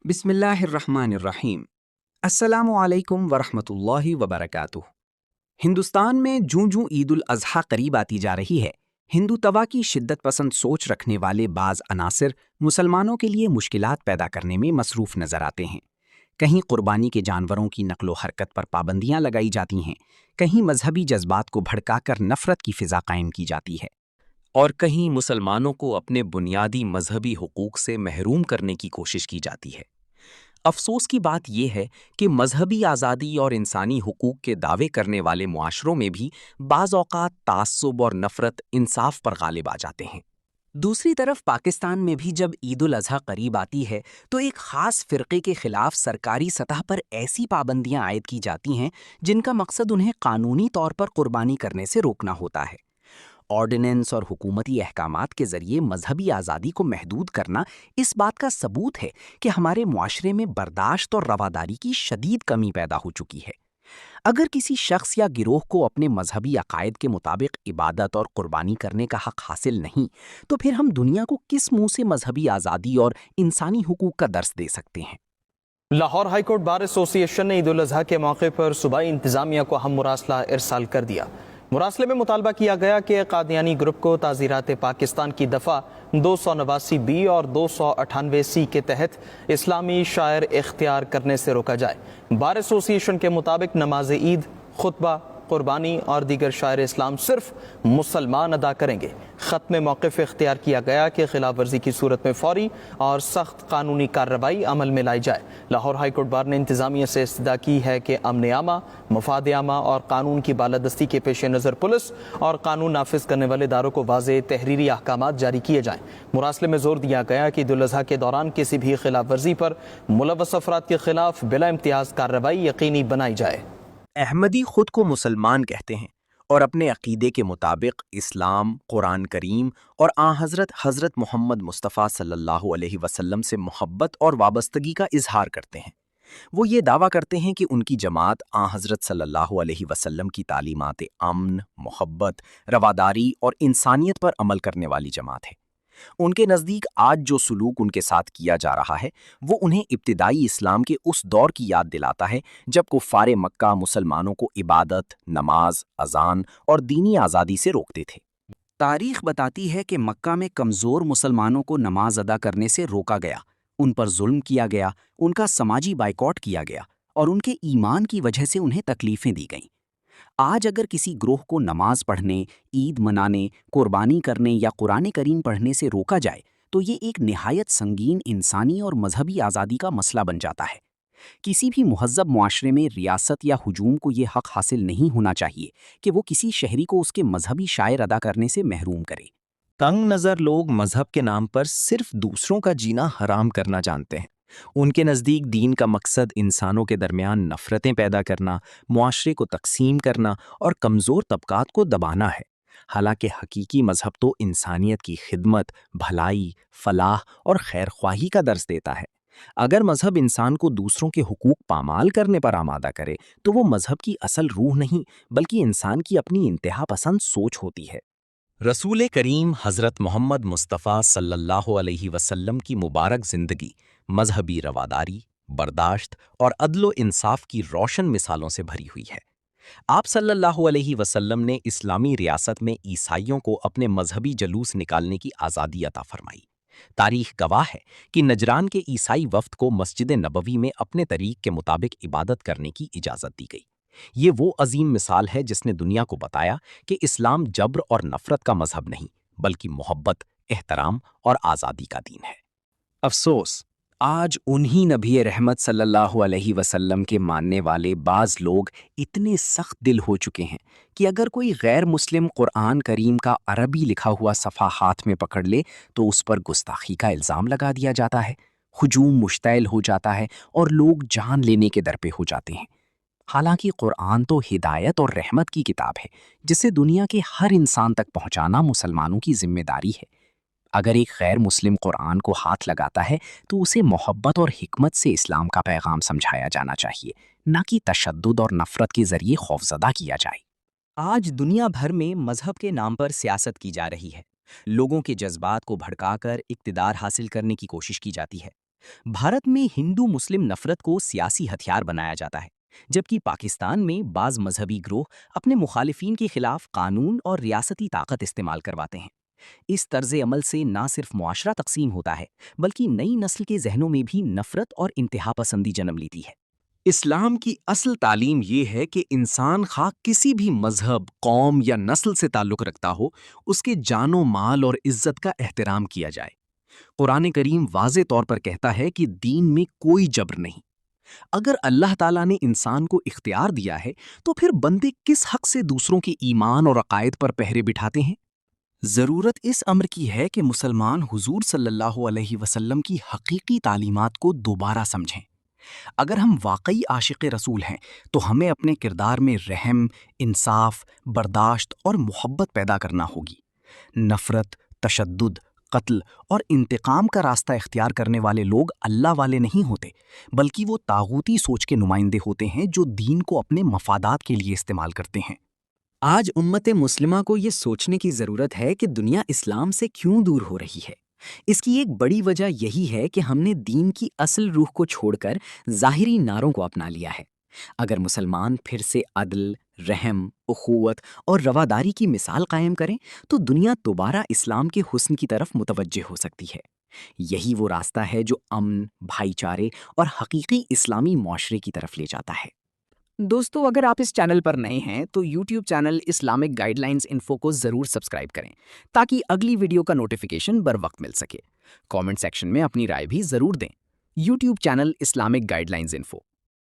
بسم اللہ الرحمن الرحیم۔ السلام علیکم ورحمۃ اللہ وبرکاتہ۔ ہندوستان میں جوں جوں عید الاضحیٰ قریب آتی جا رہی ہے، ہندو توا کی شدت پسند سوچ رکھنے والے بعض عناصر مسلمانوں کے لیے مشکلات پیدا کرنے میں مصروف نظر آتے ہیں۔ کہیں قربانی کے جانوروں کی نقل و حرکت پر پابندیاں لگائی جاتی ہیں، کہیں مذہبی جذبات کو بھڑکا کر نفرت کی فضا قائم کی جاتی ہے، اور کہیں مسلمانوں کو اپنے بنیادی مذہبی حقوق سے محروم کرنے کی کوشش کی جاتی ہے۔ افسوس کی بات یہ ہے کہ مذہبی آزادی اور انسانی حقوق کے دعوے کرنے والے معاشروں میں بھی بعض اوقات تعصب اور نفرت انصاف پر غالب آ جاتے ہیں۔ دوسری طرف پاکستان میں بھی جب عید الاضحیٰ قریب آتی ہے تو ایک خاص فرقے کے خلاف سرکاری سطح پر ایسی پابندیاں عائد کی جاتی ہیں جن کا مقصد انہیں قانونی طور پر قربانی کرنے سے روکنا ہوتا ہے۔ آرڈیننس اور حکومتی احکامات کے ذریعے مذہبی آزادی کو محدود کرنا اس بات کا ثبوت ہے کہ ہمارے معاشرے میں برداشت اور رواداری کی شدید کمی پیدا ہو چکی ہے۔ اگر کسی شخص یا گروہ کو اپنے مذہبی عقائد کے مطابق عبادت اور قربانی کرنے کا حق حاصل نہیں، تو پھر ہم دنیا کو کس منہ سے مذہبی آزادی اور انسانی حقوق کا درس دے سکتے ہیں؟ لاہور ہائی کورٹ بار ایسوسی ایشن نے عید الاضحیٰ کے موقع پر صوبائی انتظامیہ کو اہم مراسلہ ارسال کر دیا۔ مراسلے میں مطالبہ کیا گیا کہ قادیانی گروپ کو تعزیرات پاکستان کی دفعہ 289 بی اور 298 سی کے تحت اسلامی شاعر اختیار کرنے سے روکا جائے۔ بار ایسوسی ایشن کے مطابق نماز عید، خطبہ، قربانی اور دیگر شاعر اسلام صرف مسلمان ادا کریں گے۔ ختم موقف اختیار کیا گیا کہ خلاف ورزی کی صورت میں فوری اور سخت قانونی کارروائی عمل میں لائی جائے۔ لاہور ہائی کورٹ بار نے انتظامیہ سے استدعا کی ہے کہ امن عامہ، مفاد عامہ اور قانون کی بالادستی کے پیش نظر پولیس اور قانون نافذ کرنے والے اداروں کو واضح تحریری احکامات جاری کیے جائیں۔ مراسلے میں زور دیا گیا کہ عید الاضحیٰ کے دوران کسی بھی خلاف ورزی پر ملوث افراد کے خلاف بلا امتیاز کارروائی یقینی بنائی جائے۔ احمدی خود کو مسلمان کہتے ہیں اور اپنے عقیدے کے مطابق اسلام، قرآن کریم اور حضرت محمد مصطفیٰ صلی اللہ علیہ وسلم سے محبت اور وابستگی کا اظہار کرتے ہیں۔ وہ یہ دعویٰ کرتے ہیں کہ ان کی جماعت حضرت صلی اللہ علیہ وسلم کی تعلیمات امن، محبت، رواداری اور انسانیت پر عمل کرنے والی جماعت ہے۔ ان کے نزدیک آج جو سلوک ان کے ساتھ کیا جا رہا ہے وہ انہیں ابتدائی اسلام کے اس دور کی یاد دلاتا ہے جب کفار مکہ مسلمانوں کو عبادت، نماز، اذان اور دینی آزادی سے روکتے تھے۔ تاریخ بتاتی ہے کہ مکہ میں کمزور مسلمانوں کو نماز ادا کرنے سے روکا گیا، ان پر ظلم کیا گیا، ان کا سماجی بائیکاٹ کیا گیا اور ان کے ایمان کی وجہ سے انہیں تکلیفیں دی گئیں۔ آج اگر کسی گروہ کو نماز پڑھنے، عید منانے، قربانی کرنے یا قرآن کریم پڑھنے سے روکا جائے تو یہ ایک نہایت سنگین انسانی اور مذہبی آزادی کا مسئلہ بن جاتا ہے۔ کسی بھی مہذب معاشرے میں ریاست یا ہجوم کو یہ حق حاصل نہیں ہونا چاہیے کہ وہ کسی شہری کو اس کے مذہبی شاعر ادا کرنے سے محروم کرے۔ تنگ نظر لوگ مذہب کے نام پر صرف دوسروں کا جینا حرام کرنا جانتے ہیں۔ ان کے نزدیک دین کا مقصد انسانوں کے درمیان نفرتیں پیدا کرنا، معاشرے کو تقسیم کرنا اور کمزور طبقات کو دبانا ہے۔ حالانکہ حقیقی مذہب تو انسانیت کی خدمت، بھلائی، فلاح اور خیر خواہی کا درس دیتا ہے۔ اگر مذہب انسان کو دوسروں کے حقوق پامال کرنے پر آمادہ کرے تو وہ مذہب کی اصل روح نہیں بلکہ انسان کی اپنی انتہا پسند سوچ ہوتی ہے۔ رسول کریم حضرت محمد مصطفیٰ صلی اللہ علیہ وسلم کی مبارک زندگی مذہبی رواداری، برداشت اور عدل و انصاف کی روشن مثالوں سے بھری ہوئی ہے۔ آپ صلی اللہ علیہ وسلم نے اسلامی ریاست میں عیسائیوں کو اپنے مذہبی جلوس نکالنے کی آزادی عطا فرمائی۔ تاریخ گواہ ہے کہ نجران کے عیسائی وفد کو مسجد نبوی میں اپنے طریق کے مطابق عبادت کرنے کی اجازت دی گئی۔ یہ وہ عظیم مثال ہے جس نے دنیا کو بتایا کہ اسلام جبر اور نفرت کا مذہب نہیں بلکہ محبت، احترام اور آزادی کا دین ہے۔ افسوس، آج انہی نبی رحمت صلی اللہ علیہ وسلم کے ماننے والے بعض لوگ اتنے سخت دل ہو چکے ہیں کہ اگر کوئی غیر مسلم قرآن کریم کا عربی لکھا ہوا صفحہ ہاتھ میں پکڑ لے تو اس پر گستاخی کا الزام لگا دیا جاتا ہے، ہجوم مشتعل ہو جاتا ہے اور لوگ جان لینے کے در پہ ہو جاتے ہیں۔ حالانکہ قرآن تو ہدایت اور رحمت کی کتاب ہے جسے دنیا کے ہر انسان تک پہنچانا مسلمانوں کی ذمہ داری ہے۔ اگر ایک غیر مسلم قرآن کو ہاتھ لگاتا ہے تو اسے محبت اور حکمت سے اسلام کا پیغام سمجھایا جانا چاہیے، نہ کہ تشدد اور نفرت کے ذریعے خوفزدہ کیا جائے۔ آج دنیا بھر میں مذہب کے نام پر سیاست کی جا رہی ہے۔ لوگوں کے جذبات کو بھڑکا کر اقتدار حاصل کرنے کی کوشش کی جاتی ہے۔ بھارت میں ہندو مسلم نفرت کو سیاسی ہتھیار بنایا جاتا ہے، جبکہ پاکستان میں بعض مذہبی گروہ اپنے مخالفین کے خلاف قانون اور ریاستی طاقت استعمال کرواتے ہیں۔ اس طرز عمل سے نہ صرف معاشرہ تقسیم ہوتا ہے، بلکہ نئی نسل کے ذہنوں میں بھی نفرت اور انتہا پسندی جنم لیتی ہے۔ اسلام کی اصل تعلیم یہ ہے کہ انسان خواہ کسی بھی مذہب، قوم یا نسل سے تعلق رکھتا ہو، اس کے جان و مال اور عزت کا احترام کیا جائے۔ قرآن کریم واضح طور پر کہتا ہے کہ دین میں کوئی جبر نہیں۔ اگر اللہ تعالیٰ نے انسان کو اختیار دیا ہے تو پھر بندے کس حق سے دوسروں کے ایمان اور عقائد پر پہرے بٹھاتے ہیں؟ ضرورت اس امر کی ہے کہ مسلمان حضور صلی اللہ علیہ وسلم کی حقیقی تعلیمات کو دوبارہ سمجھیں۔ اگر ہم واقعی عاشق رسول ہیں تو ہمیں اپنے کردار میں رحم، انصاف، برداشت اور محبت پیدا کرنا ہوگی۔ نفرت، تشدد، قتل اور انتقام کا راستہ اختیار کرنے والے لوگ اللہ والے نہیں ہوتے، بلکہ وہ طاغوتی سوچ کے نمائندے ہوتے ہیں جو دین کو اپنے مفادات کے لیے استعمال کرتے ہیں۔ آج امت مسلمہ کو یہ سوچنے کی ضرورت ہے کہ دنیا اسلام سے کیوں دور ہو رہی ہے۔ اس کی ایک بڑی وجہ یہی ہے کہ ہم نے دین کی اصل روح کو چھوڑ کر ظاہری نعروں کو اپنا لیا ہے۔ اگر مسلمان پھر سے عدل، رحم، اخوت اور رواداری کی مثال قائم کریں تو دنیا دوبارہ اسلام کے حسن کی طرف متوجہ ہو سکتی ہے۔ یہی وہ راستہ ہے جو امن، بھائی چارے اور حقیقی اسلامی معاشرے کی طرف لے جاتا ہے۔ دوستو، اگر آپ اس چینل پر نئے ہیں تو YouTube channel Islamic guide lines info کو ضرور سبسکرائب کریں تاکہ اگلی ویڈیو کا نوٹیفیکیشن بر وقت مل سکے۔ کامنٹ سیکشن میں اپنی رائے بھی ضرور دیں۔ YouTube channel Islamic guide lines info